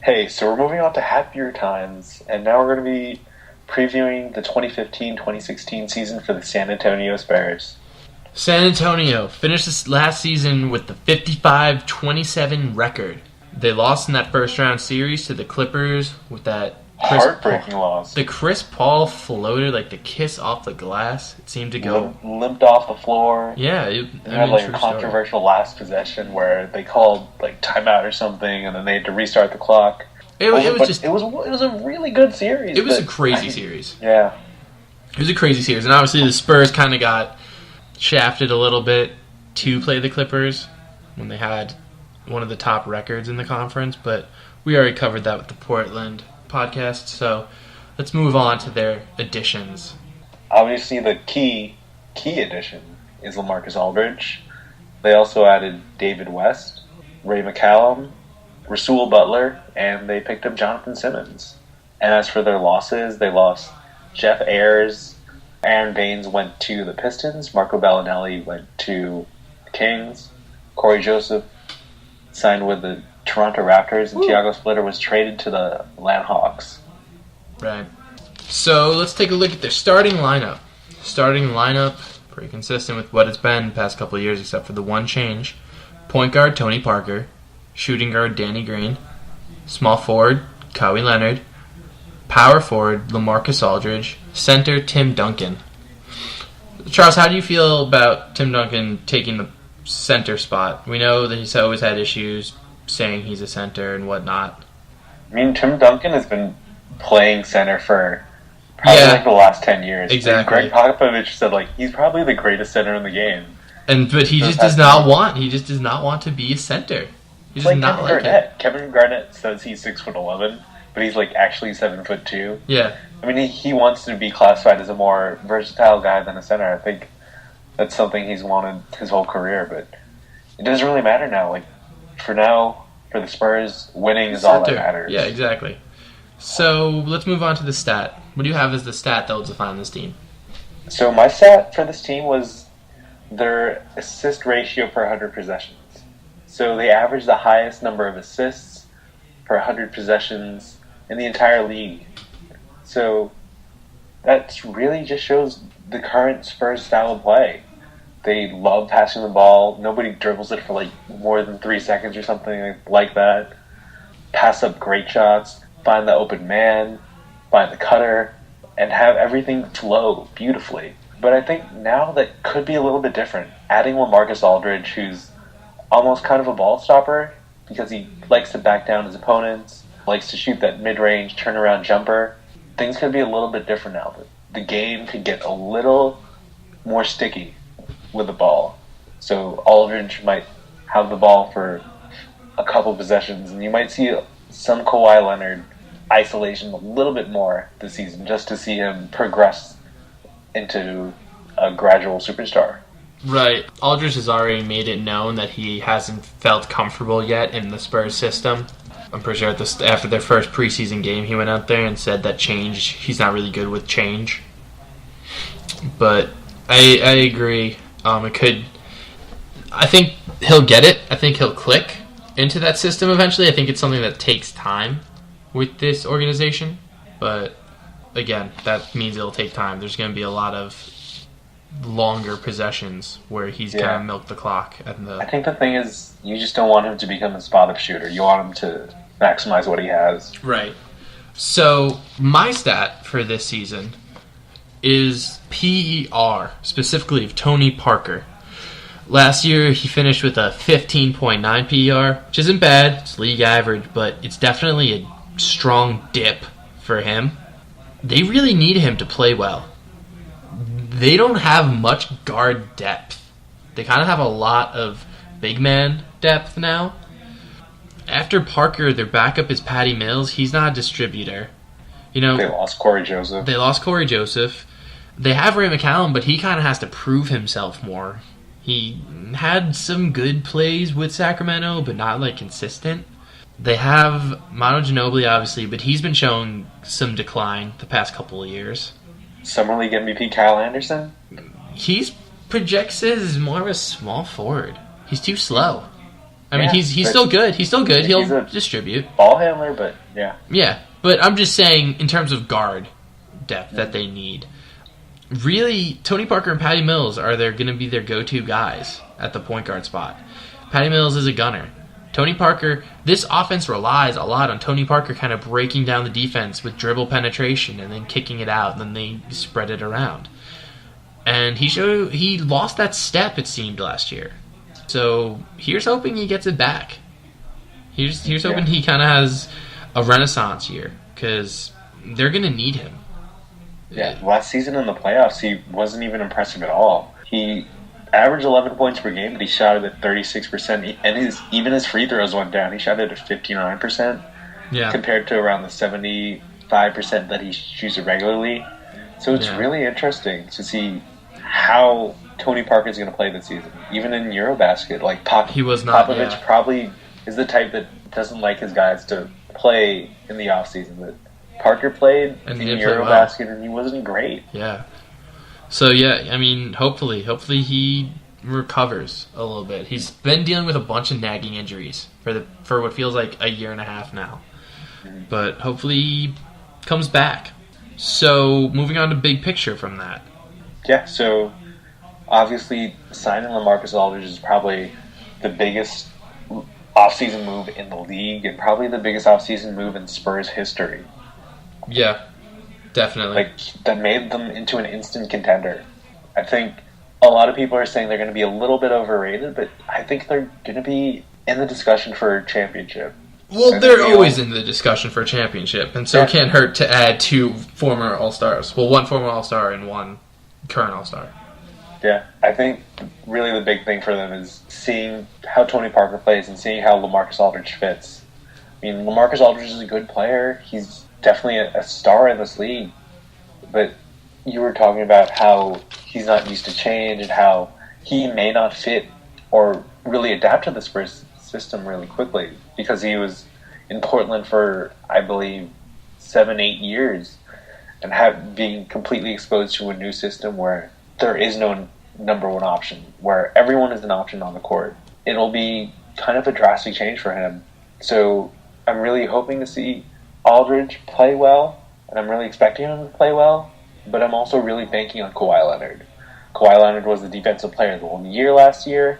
Hey, so we're moving on to happier times, and now we're going to be previewing the 2015-2016 season for the San Antonio Spurs. San Antonio finished this last season with the 55-27 record. They lost in that first round series to the Clippers with that heartbreaking loss. The Chris Paul floater, like the kiss off the glass, it seemed to go limped off the floor. Yeah, it had like a controversial last possession where they called like timeout or something, and then they had to restart the clock. It was a really good series. It was a crazy series. Yeah, it was a crazy series, and obviously the Spurs kind of got shafted a little bit to play the Clippers when they had one of the top records in the conference, but we already covered that with the Portland podcast, so let's move on to their additions. Obviously, the key addition is LaMarcus Aldridge. They also added David West, Ray McCallum, Rasul Butler, and they picked up Jonathan Simmons. And as for their losses, they lost Jeff Ayers, Aaron Baines went to the Pistons, Marco Bellinelli went to the Kings, Corey Joseph signed with the Toronto Raptors, and Thiago Splitter was traded to the Atlanta Hawks. Right. So let's take a look at their starting lineup. Pretty consistent with what it's been the past couple of years, except for the one change. Point guard, Tony Parker. Shooting guard, Danny Green. Small forward, Kawhi Leonard. Power forward, LaMarcus Aldridge. Center, Tim Duncan. Charles, how do you feel about Tim Duncan taking the center spot? We know that he's always had issues saying he's a center and whatnot. I mean, Tim Duncan has been playing center for probably like the last 10 years. Exactly. Greg Popovich said like he's probably the greatest center in the game. But he just does not want to be a center. He's like not Kevin like Garnett. it. Kevin Garnett says he's 6'11", but he's like actually 7'2". Yeah. I mean, he wants to be classified as a more versatile guy than a center. I think that's something he's wanted his whole career, but it doesn't really matter now. Like, for now, for the Spurs, winning is all that matters. Yeah, exactly. So, let's move on to the stat. What do you have as the stat that will define this team? So, my stat for this team was their assist ratio per 100 possessions. So, they average the highest number of assists per 100 possessions in the entire league. So, that really just shows the current Spurs style of play. They love passing the ball. Nobody dribbles it for like more than 3 seconds or something like that. Pass up great shots, find the open man, find the cutter, and have everything flow beautifully. But I think now that could be a little bit different. Adding LaMarcus Aldridge, who's almost kind of a ball stopper because he likes to back down his opponents, likes to shoot that mid-range turnaround jumper. Things could be a little bit different now. The game could get a little more sticky with the ball. So Aldridge might have the ball for a couple possessions, and you might see some Kawhi Leonard isolation a little bit more this season just to see him progress into a gradual superstar. Right. Aldridge has already made it known that he hasn't felt comfortable yet in the Spurs system. I'm pretty sure after their first preseason game, he went out there and said that he's not really good with change. But I agree. I think he'll get it. I think he'll click into that system eventually. I think it's something that takes time with this organization. But again, that means it'll take time. There's going to be a lot of longer possessions where he's kind of milked the clock. I think the thing is, you just don't want him to become a spot-up shooter. You want him to maximize what he has. Right. So my stat for this season is PER, specifically of Tony Parker. Last year, he finished with a 15.9 PER, which isn't bad. It's league average, but it's definitely a strong dip for him. They really need him to play well. They don't have much guard depth. They kind of have a lot of big man depth now. After Parker, their backup is Patty Mills. He's not a distributor. They lost Corey Joseph. They have Ray McCallum, but he kind of has to prove himself more. He had some good plays with Sacramento, but not consistent. They have Manu Ginobili, obviously, but he's been showing some decline the past couple of years. Summer League MVP Kyle Anderson? He's projects as more of a small forward. He's too slow. I mean, he's still good. He's still good. He'll distribute. Ball handler, but yeah. Yeah, but I'm just saying in terms of guard depth that they need. Really, Tony Parker and Patty Mills are going to be their go-to guys at the point guard spot. Patty Mills is a gunner. Tony Parker, this offense relies a lot on Tony Parker kind of breaking down the defense with dribble penetration and then kicking it out, and then they spread it around. And he lost that step, it seemed, last year. So here's hoping he gets it back. Here's hoping he kind of has a renaissance year, because they're going to need him. Yeah, last season in the playoffs, he wasn't even impressive at all. He averaged 11 points per game, but he shot it at 36%, and even his free throws went down. He shot it at 59%, compared to around the 75% that he shoots regularly. So it's really interesting to see how Tony Parker is going to play this season. Even in Eurobasket, like Popovich probably is the type that doesn't like his guys to play in the offseason. But Parker played in Eurobasket, and he wasn't great. Yeah. So, yeah, I mean, hopefully he recovers a little bit. He's been dealing with a bunch of nagging injuries for what feels like a year and a half now. But hopefully he comes back. So, moving on to big picture from that. Yeah, so obviously signing LaMarcus Aldridge is probably the biggest offseason move in the league and probably the biggest offseason move in Spurs history. Yeah, definitely. Like, that made them into an instant contender. I think a lot of people are saying they're going to be a little bit overrated, but I think they're going to be in the discussion for a championship. Well, they're always in the discussion for a championship, and so it can't hurt to add 2 former All-Stars. Well, 1 former All-Star and 1 current All-Star. Yeah, I think really the big thing for them is seeing how Tony Parker plays and seeing how LaMarcus Aldridge fits. I mean, LaMarcus Aldridge is a good player. He's definitely a star in this league. But you were talking about how he's not used to change and how he may not fit or really adapt to the Spurs system really quickly because he was in Portland for, I believe, 7-8 years and being completely exposed to a new system where there is no number one option, where everyone is an option on the court. It'll be kind of a drastic change for him. So I'm really hoping to see Aldridge play well, and I'm really expecting him to play well, but I'm also really banking on Kawhi Leonard. Kawhi Leonard was the defensive player of the year last year.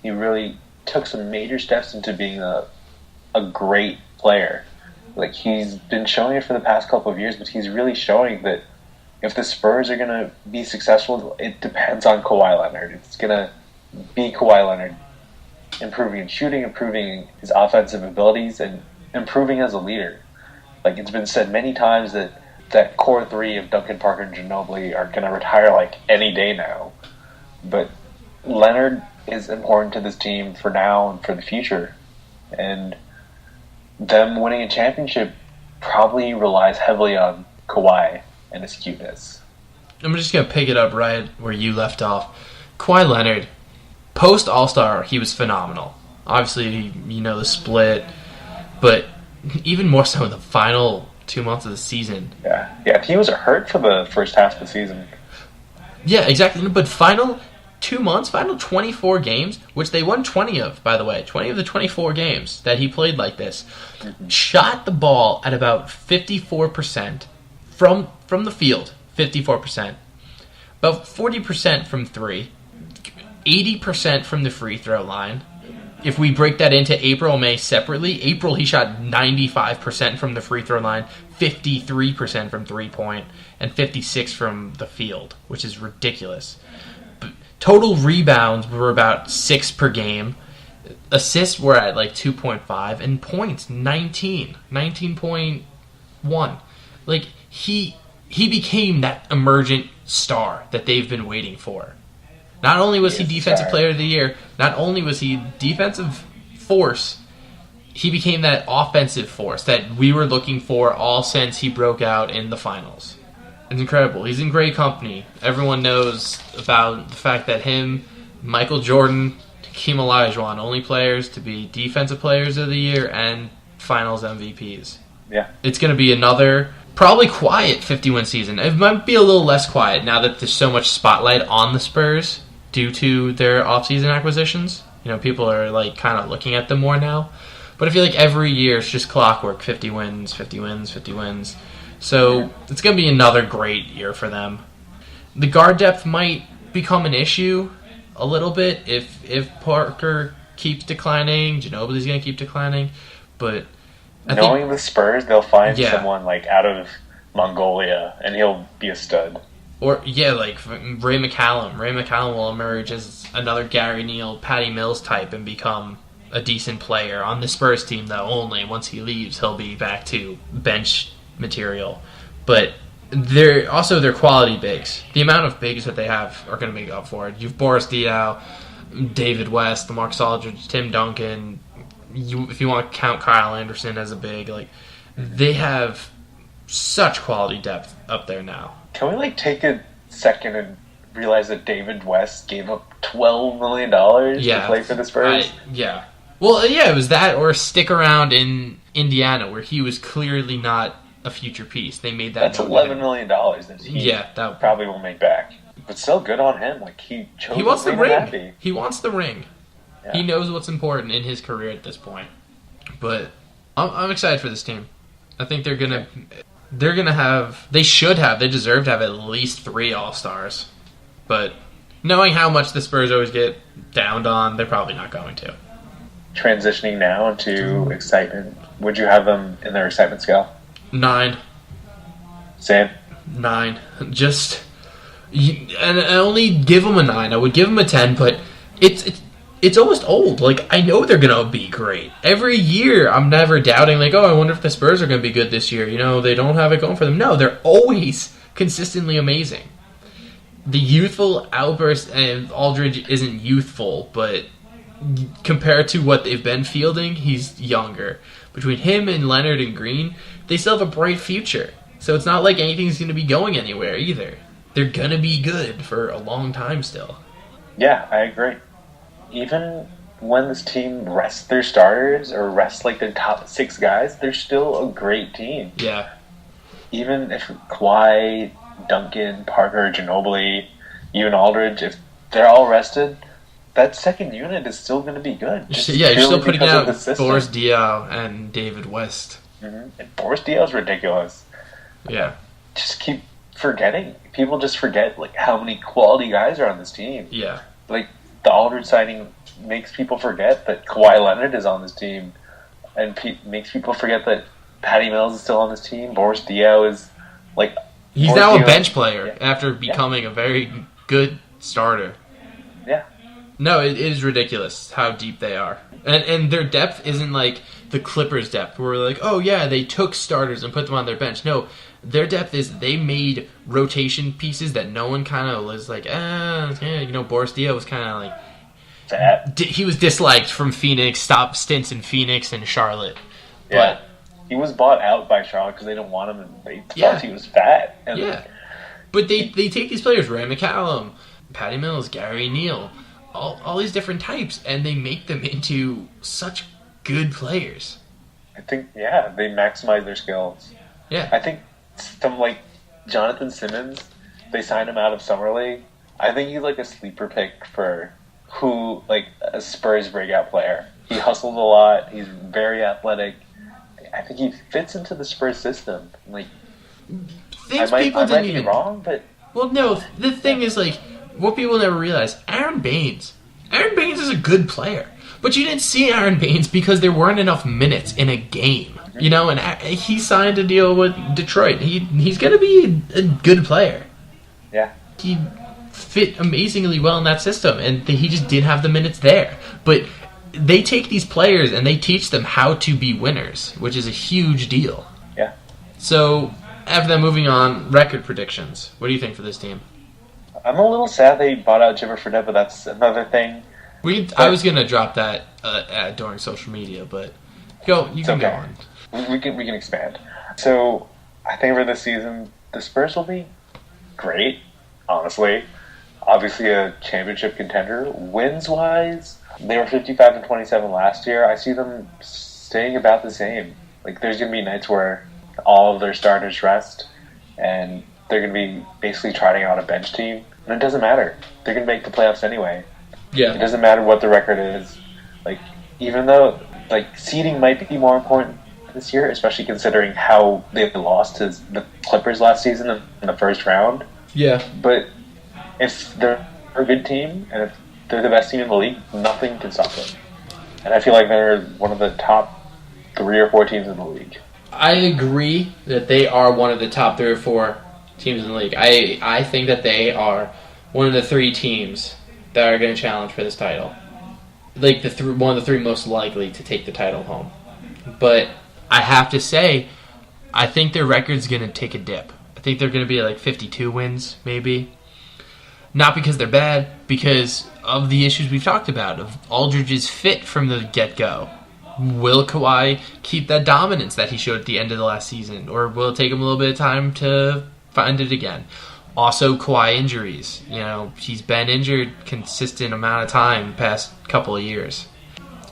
He really took some major steps into being a great player. Like, he's been showing it for the past couple of years, but he's really showing that if the Spurs are going to be successful, it depends on Kawhi Leonard. It's going to be Kawhi Leonard improving in shooting, improving his offensive abilities, and improving as a leader. Like, it's been said many times that core 3 of Duncan, Parker, and Ginobili are going to retire like any day now. But Leonard is important to this team for now and for the future. And them winning a championship probably relies heavily on Kawhi and his cuteness. I'm just going to pick it up right where you left off. Kawhi Leonard, post All-Star, he was phenomenal. Obviously, you know the split, but even more so in the final 2 months of the season. Yeah, he was hurt for the first half of the season. Yeah, exactly. But final 2 months, final 24 games, which they won 20 of, by the way. 20 of the 24 games that he played like this. Shot the ball at about 54% from the field. 54%. About 40% from 3. 80% from the free throw line. If we break that into April and May separately, April he shot 95% from the free throw line, 53% from 3-point, and 56% from the field, which is ridiculous. But total rebounds were about 6 per game. Assists were at like 2.5, and points 19.1. Like, he became that emergent star that they've been waiting for. Not only was he Defensive Player of the Year, not only was he defensive force, he became that offensive force that we were looking for all since he broke out in the finals. It's incredible. He's in great company. Everyone knows about the fact that him, Michael Jordan, Hakeem Olajuwon, only players to be Defensive Players of the Year and Finals MVPs. Yeah. It's going to be another probably quiet 50-win season. It might be a little less quiet now that there's so much spotlight on the Spurs due to their offseason acquisitions. People are like kind of looking at them more now. But I feel like every year it's just clockwork: 50 wins, 50 wins, 50 wins. So it's going to be another great year for them. The guard depth might become an issue a little bit if Parker keeps declining. Ginobili's going to keep declining, but knowing the Spurs, they'll find someone like out of Mongolia, and he'll be a stud. Or like Ray McCallum. Ray McCallum will emerge as another Gary Neal, Patty Mills type and become a decent player on the Spurs team. Though only once he leaves, he'll be back to bench material. But they're quality bigs. The amount of bigs that they have are going to make up for it. You've Boris Diaw, David West, LaMarcus Aldridge, Tim Duncan. If you want to count Kyle Anderson as a big, they have such quality depth up there now. Can we take a second and realize that David West gave up $12 million to play for the Spurs? Well, it was that or stick around in Indiana where he was clearly not a future piece. They made that. That's $11 million that he probably will make back. But still, good on him. He wants the ring. Happy. He wants the ring. Yeah. He knows what's important in his career at this point. But I'm excited for this team. I think they're gonna have. They deserve to have at least 3 All-Stars. But knowing how much the Spurs always get downed on, they're probably not going to. Transitioning now into excitement, would you have them in their excitement scale? 9. Same. 9. And I only give them a 9. I would give them a 10, but it's almost old. I know they're gonna be great. Every year, I'm never doubting. I wonder if the Spurs are gonna be good this year. They don't have it going for them. No, they're always consistently amazing. The youthful outburst, and Aldridge isn't youthful, but compared to what they've been fielding, he's younger. Between him and Leonard and Green, they still have a bright future. So it's not like anything's going to be going anywhere either. They're going to be good for a long time still. Yeah, I agree. Even when this team rests their starters or rests their top 6 guys, they're still a great team. Yeah. Even if Kawhi, Duncan, Parker, Ginobili, even Aldridge, if they're all rested, that second unit is still going to be good. You're still putting out Boris Diaw and David West. Mm-hmm. And Boris Diaw is ridiculous. Yeah. Just keep forgetting. People just forget how many quality guys are on this team. Yeah. The Aldridge signing makes people forget that Kawhi Leonard is on this team, and makes people forget that Patty Mills is still on this team. Boris Diaw is he's now a bench player after becoming a very good starter. Yeah. No, it is ridiculous how deep they are. And their depth isn't like the Clippers' depth, where we're oh yeah, they took starters and put them on their bench. No, their depth is they made rotation pieces that no one kind of was Boris Diaw was kind of he was disliked from Phoenix, stopped stints in Phoenix and Charlotte. Yeah. But he was bought out by Charlotte because they didn't want him, and they thought he was fat. And but they take these players, Ray McCallum, Patty Mills, Gary Neal, all these different types, and they make them into such good players. I think, they maximize their skills. Yeah. I think some, Jonathan Simmons, they signed him out of Summer League. I think he's, a sleeper pick for a Spurs breakout player. He hustles a lot. He's very athletic. I think he fits into the Spurs system. I might be wrong, but... Well, no, the thing is, what people never realize, Aaron Baines is a good player. But you didn't see Aaron Baines because there weren't enough minutes in a game. And he signed a deal with Detroit. He's going to be a good player. Yeah. He fit amazingly well in that system, and he just didn't have the minutes there. But they take these players and they teach them how to be winners, which is a huge deal. Yeah. So, after that, moving on, record predictions. What do you think for this team? I'm a little sad they bought out Jimmer Fredette, but that's another thing. I was going to drop that during social media, but you can go on. We can expand. So, I think for this season, the Spurs will be great, honestly. Obviously a championship contender. Wins-wise, they were 55-27 last year. I see them staying about the same. There's going to be nights where all of their starters rest, and they're going to be basically trotting out a bench team. And it doesn't matter. They're going to make the playoffs anyway. It doesn't matter what the record is. Like, even though seeding might be more important this year, especially considering how they lost to the Clippers last season in the first round. Yeah. But if they're a good team and if they're the best team in the league, nothing can stop them. And I feel like they're one of the top 3 or 4 teams in the league. I agree that they are one of the top 3 or 4 teams in the league. I think that they are one of the 3 teams that are going to challenge for this title. Like one of the 3 most likely to take the title home. But I have to say, I think their record's going to take a dip. I think they're going to be like 52 wins, maybe. Not because they're bad, because of the issues we've talked about, of Aldridge's fit from the get-go. Will Kawhi keep that dominance that he showed at the end of the last season, or will it take him a little bit of time to find it again? Also, Kawhi injuries. He's been injured consistent amount of time the past couple of years.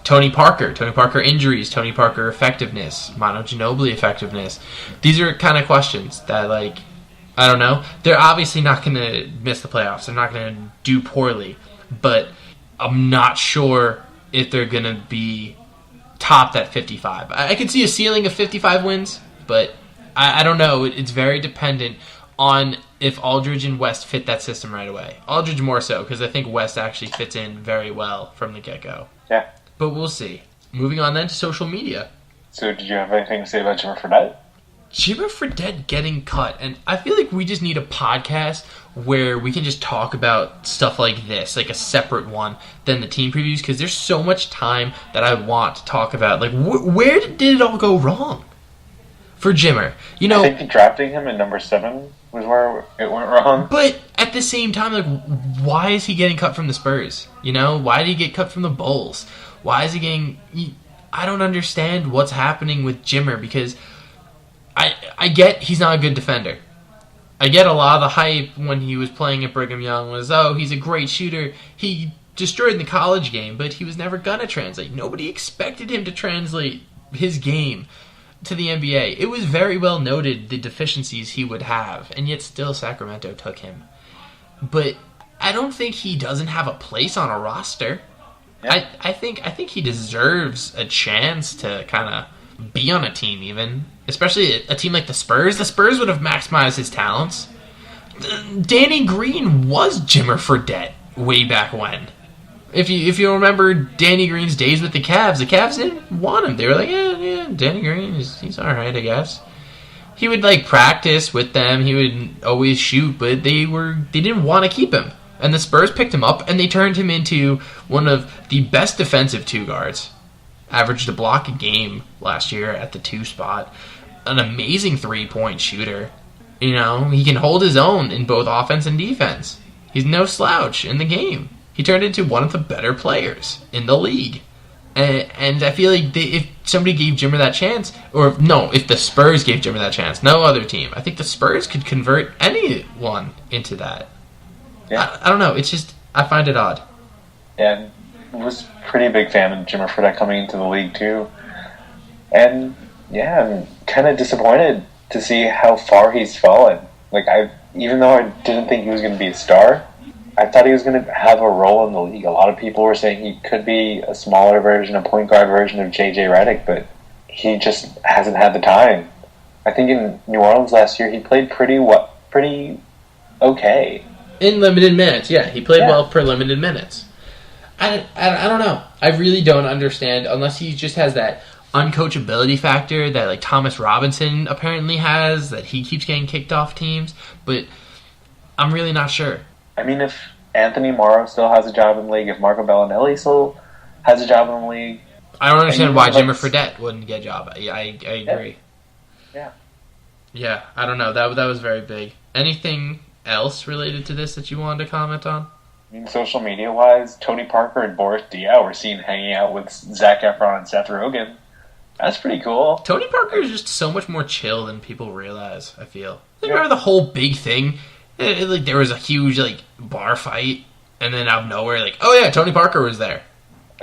Tony Parker injuries, Tony Parker effectiveness, Manu Ginobili effectiveness. These are kind of questions that, I don't know. They're obviously not going to miss the playoffs. They're not going to do poorly. But I'm not sure if they're going to be top that 55. I could see a ceiling of 55 wins, but I don't know. It's very dependent on if Aldridge and West fit that system right away. Aldridge more so, because I think West actually fits in very well from the get-go. Yeah. But we'll see. Moving on then to social media. So did you have anything to say about Jimmer Fredette? Jimmer Fredette getting cut, and I feel like we just need a podcast where we can just talk about stuff like this, like a separate one than the team previews, because there's so much time that I want to talk about. Like, where did it all go wrong for Jimmer? I think drafting him at number 7 was where it went wrong. But at the same time, why is he getting cut from the Spurs? Why did he get cut from the Bulls? Why is he getting... I don't understand what's happening with Jimmer, because I get he's not a good defender. I get a lot of the hype when he was playing at Brigham Young was, he's a great shooter. He destroyed the college game, but he was never going to translate. Nobody expected him to translate his game to the NBA. It was very well noted the deficiencies he would have, and yet still Sacramento took him. But I don't think he doesn't have a place on a roster. Yeah. I think he deserves a chance to kind of be on a team even, especially a team like the Spurs. The Spurs would have maximized his talents. Danny Green was Jimmer Fredette way back when. If you remember Danny Green's days with the Cavs didn't want him. They were like, yeah, Danny Green, he's all right, I guess. He would practice with them. He would always shoot, but they didn't want to keep him. And the Spurs picked him up, and they turned him into one of the best defensive 2 guards. Averaged a block a game last year at the 2 spot. An amazing 3-point shooter. He can hold his own in both offense and defense. He's no slouch in the game. He turned into one of the better players in the league. And I feel like if somebody gave Jimmer that chance, if the Spurs gave Jimmer that chance, no other team, I think the Spurs could convert anyone into that. Yeah. I don't know. It's just, I find it odd. Yeah, I was a pretty big fan of Jimmer Fredette coming into the league, too. And, yeah, I'm kind of disappointed to see how far he's fallen. Even though I didn't think he was going to be a star, I thought he was going to have a role in the league. A lot of people were saying he could be a smaller version, a point guard version of J.J. Redick, but he just hasn't had the time. I think in New Orleans last year, he played pretty okay. In limited minutes, yeah. He played well for limited minutes. I don't know. I really don't understand, unless he just has that uncoachability factor that Thomas Robinson apparently has, that he keeps getting kicked off teams, but I'm really not sure. I mean, if Anthony Morrow still has a job in the league, if Marco Bellinelli still has a job in the league... I don't understand why Jimmer Fredette wouldn't get a job. I agree. Yeah. Yeah, I don't know. That was very big. Anything else related to this that you wanted to comment on? I mean, social media-wise, Tony Parker and Boris Diaw were seen hanging out with Zac Efron and Seth Rogen. That's pretty cool. Tony Parker is just so much more chill than people realize, I feel. Remember the whole big thing? There was a huge, bar fight, and then out of nowhere, Tony Parker was there.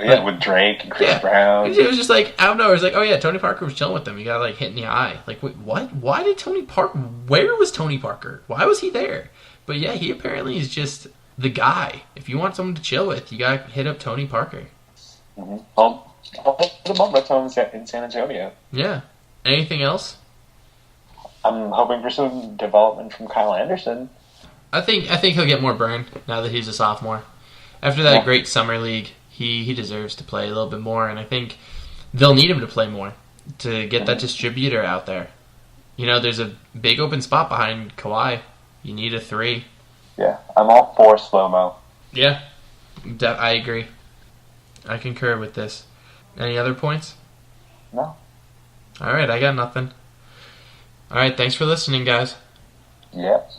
Yeah, with Drake and Chris Brown. It was just out of nowhere. It's Tony Parker was chilling with them. He got hit in the eye. Wait, what? Why did Tony Parker? Where was Tony Parker? Why was he there? But yeah, he apparently is just the guy. If you want someone to chill with, you got to hit up Tony Parker. Mm-hmm. I'll hit him up. That's him in San Antonio. Yeah. Anything else? I'm hoping for some development from Kyle Anderson. I think he'll get more burn now that he's a sophomore. After that great summer league, he deserves to play a little bit more, and I think they'll need him to play more to get that distributor out there. You know, there's a big open spot behind Kawhi. You need a 3. Yeah, I'm all for slow-mo. Yeah, I agree. I concur with this. Any other points? No. All right, I got nothing. All right, thanks for listening, guys. Yep.